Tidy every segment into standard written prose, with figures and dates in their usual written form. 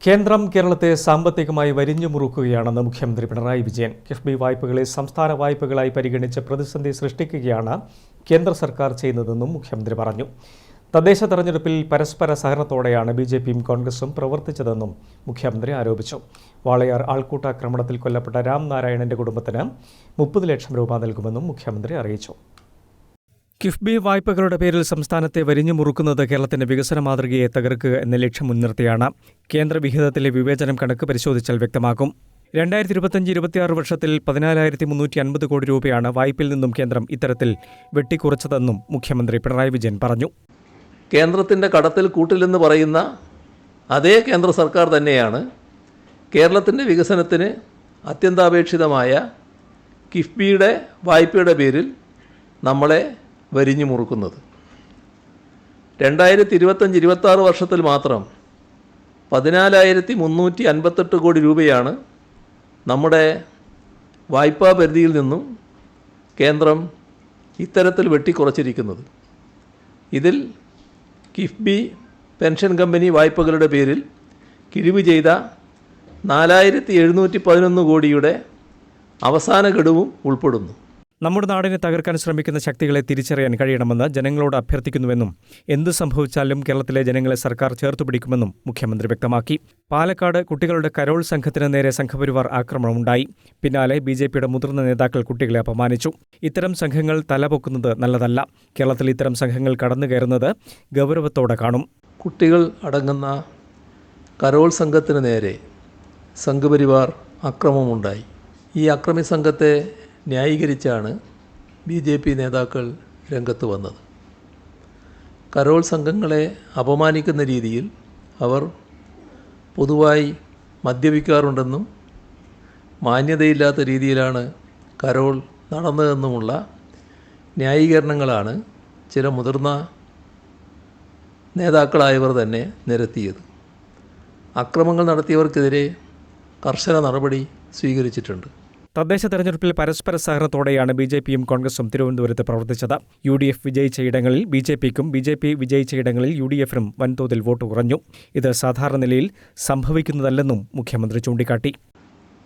കേന്ദ്രം കേരളത്തെ സാമ്പത്തികമായി വരിഞ്ഞുമുറുക്കുകയാണെന്ന് മുഖ്യമന്ത്രി പിണറായി വിജയൻ. കിഫ്ബി വായ്പകളെ സംസ്ഥാന വായ്പകളായി പരിഗണിച്ച് പ്രതിസന്ധി സൃഷ്ടിക്കുകയാണ് കേന്ദ്ര സർക്കാർ ചെയ്യുന്നതെന്നും മുഖ്യമന്ത്രി പറഞ്ഞു. തദ്ദേശ തെരഞ്ഞെടുപ്പിൽ പരസ്പര സഹകരണത്തോടെയാണ് ബിജെപിയും കോൺഗ്രസും പ്രവർത്തിച്ചതെന്നും മുഖ്യമന്ത്രി ആരോപിച്ചു. വാളയാർ ആൾക്കൂട്ടാക്രമണത്തിൽ കൊല്ലപ്പെട്ട രാംനാരായണന്റെ കുടുംബത്തിന് 30 ലക്ഷം രൂപ നൽകുമെന്നും മുഖ്യമന്ത്രി അറിയിച്ചു. കിഫ്ബി വായ്പകളുടെ പേരിൽ സംസ്ഥാനത്തെ വരിഞ്ഞുമുറുക്കുന്നത് കേരളത്തിന്റെ വികസന മാതൃകയെ തകർക്കുക എന്ന ലക്ഷ്യം മുൻനിർത്തിയാണ്. കേന്ദ്ര വിഹിതത്തിലെ വിവേചനം കണക്ക് പരിശോധിച്ചാൽ വ്യക്തമാകും. 2025-26 വർഷത്തിൽ 14,350 കോടി രൂപയാണ് വായ്പയിൽ നിന്നും കേന്ദ്രം ഇത്തരത്തിൽ വെട്ടിക്കുറച്ചതെന്നും മുഖ്യമന്ത്രി പിണറായി വിജയൻ പറഞ്ഞു. കേന്ദ്രത്തിൻ്റെ കടത്തിൽ കൂട്ടില്ലെന്ന് പറയുന്ന അതേ കേന്ദ്ര സർക്കാർ തന്നെയാണ് കേരളത്തിൻ്റെ വികസനത്തിന് അത്യന്താപേക്ഷിതമായ കിഫ്ബിയുടെ വായ്പയുടെ പേരിൽ നമ്മളെ വരിഞ്ഞു മുറുക്കുന്നത്. 2025-26 വർഷത്തിൽ മാത്രം 14,358 കോടി രൂപയാണ് നമ്മുടെ വായ്പാ പരിധിയിൽ നിന്നും കേന്ദ്രം ഇത്തരത്തിൽ വെട്ടിക്കുറച്ചിരിക്കുന്നത്. ഇതിൽ കിഫ്ബി പെൻഷൻ കമ്പനി വായ്പകളുടെ പേരിൽ കിഴിവ് ചെയ്ത 4,711 കോടിയുടെ അവസാന ഗഡുവും ഉൾപ്പെടുന്നു. നമ്മുടെ നാടിനെ തകർക്കാൻ ശ്രമിക്കുന്ന ശക്തികളെ തിരിച്ചറിയാൻ കഴിയണമെന്ന് ജനങ്ങളോട് അഭ്യർത്ഥിക്കുന്നുവെന്നും എന്ത് സംഭവിച്ചാലും കേരളത്തിലെ ജനങ്ങളെ സർക്കാർ ചേർത്തുപിടിക്കുമെന്നും മുഖ്യമന്ത്രി വ്യക്തമാക്കി. പാലക്കാട് കുട്ടികളുടെ കരോൾ സംഘത്തിന് നേരെ സംഘപരിവാർ ആക്രമണമുണ്ടായി. പിന്നാലെ ബിജെപിയുടെ മുതിർന്ന നേതാക്കൾ കുട്ടികളെ അപമാനിച്ചു. ഇത്തരം സംഘങ്ങൾ തലപൊക്കുന്നത് നല്ലതല്ല. കേരളത്തിൽ ഇത്തരം സംഘങ്ങൾ കടന്നുകയറുന്നത് ഗൗരവത്തോടെ കാണും. കുട്ടികൾ അടങ്ങുന്ന കരോൾ സംഘത്തിന് നേരെ സംഘപരിവാർ ആക്രമണമുണ്ടായി. ഈ അക്രമി സംഘത്തെ ന്യായീകരിച്ചാണ് BJP നേതാക്കൾ രംഗത്ത് വന്നത്. കരോൾ സംഘങ്ങളെ അപമാനിക്കുന്ന രീതിയിൽ അവർ പൊതുവായി മദ്യപിക്കാറുണ്ടെന്നും മാന്യതയില്ലാത്ത രീതിയിലാണ് കരോൾ നടന്നതെന്നുമുള്ള ന്യായീകരണങ്ങളാണ് ചില മുതിർന്ന നേതാക്കളായവർ തന്നെ നിരത്തിയത്. അക്രമങ്ങൾ നടത്തിയവർക്കെതിരെ കർശന നടപടി സ്വീകരിച്ചിട്ടുണ്ട്. തദ്ദേശ തെരഞ്ഞെടുപ്പിൽ പരസ്പര സഹകരണത്തോടെയാണ് ബിജെപിയും കോൺഗ്രസും തിരുവനന്തപുരത്ത് പ്രവർത്തിച്ചത്. UDF വിജയിച്ച ഇടങ്ങളിൽ BJPക്കും BJP വിജയിച്ച ഇടങ്ങളിൽ UDFനും വൻതോതിൽ വോട്ട് കുറഞ്ഞു. ഇത് സാധാരണ നിലയിൽ സംഭവിക്കുന്നതല്ലെന്നും മുഖ്യമന്ത്രി ചൂണ്ടിക്കാട്ടി.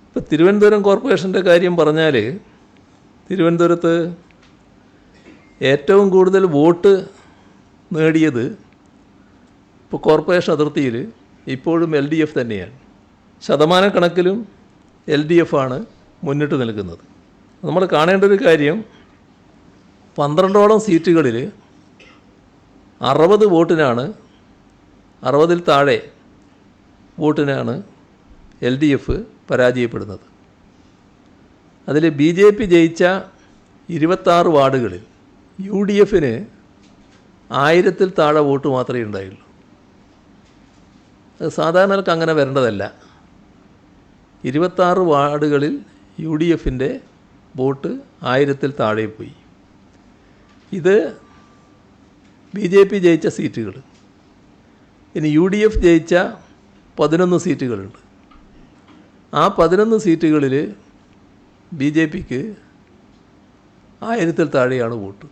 ഇപ്പോൾ തിരുവനന്തപുരം കോർപ്പറേഷൻ്റെ കാര്യം പറഞ്ഞാൽ തിരുവനന്തപുരത്ത് ഏറ്റവും കൂടുതൽ വോട്ട് നേടിയത് ഇപ്പോൾ കോർപ്പറേഷൻ അതിർത്തിയിൽ ഇപ്പോഴും LDF തന്നെയാണ്. ശതമാനക്കണക്കിലും LDF ആണ് മുന്നിട്ട് നിൽക്കുന്നത്. നമ്മൾ കാണേണ്ട ഒരു കാര്യം, 12ഓളം സീറ്റുകളിൽ 60 വോട്ടിനാണ്, 60-ൽ താഴെ വോട്ടിനാണ് LDF പരാജയപ്പെടുന്നത്. അതിൽ BJP ജയിച്ച 26 വാർഡുകളിൽ UDFന് 1000-ൽ താഴെ വോട്ട് മാത്രമേ ഉണ്ടായുള്ളൂ. അത് സാധാരണക്ക് അങ്ങനെ വരേണ്ടതല്ല. 26 വാർഡുകളിൽ UDFൻ്റെ വോട്ട് 1000-ൽ താഴെ പോയി. ഇത് BJP ജയിച്ച സീറ്റുകൾ. ഇനി UDF ജയിച്ച 11 സീറ്റുകളുണ്ട്. ആ 11 സീറ്റുകളിൽ BJPക്ക് 1000-ൽ താഴെയാണ് വോട്ട്.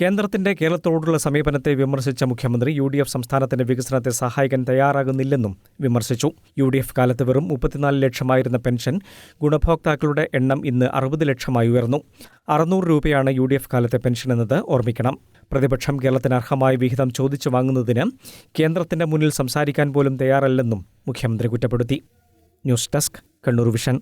കേന്ദ്രത്തിന്റെ കേരളത്തോടുള്ള സമീപനത്തെ വിമർശിച്ച മുഖ്യമന്ത്രി UDF സംസ്ഥാനത്തിന്റെ വികസനത്തെ സഹായിക്കാൻ തയ്യാറാകുന്നില്ലെന്നും വിമർശിച്ചു. UDF കാലത്ത് വെറും 34 ലക്ഷമായിരുന്ന പെൻഷൻ ഗുണഭോക്താക്കളുടെ എണ്ണം ഇന്ന് 60 ലക്ഷമായി ഉയർന്നു. 600 രൂപയാണ് UDF കാലത്തെ പെൻഷൻ എന്നത് ഓർമ്മിക്കണം. പ്രതിപക്ഷം കേരളത്തിന് അർഹമായ വിഹിതം ചോദിച്ചു വാങ്ങുന്നതിന് കേന്ദ്രത്തിന്റെ മുന്നിൽ സംസാരിക്കാൻ പോലും തയ്യാറല്ലെന്നും മുഖ്യമന്ത്രി കുറ്റപ്പെടുത്തി. News desk, Kannur vision.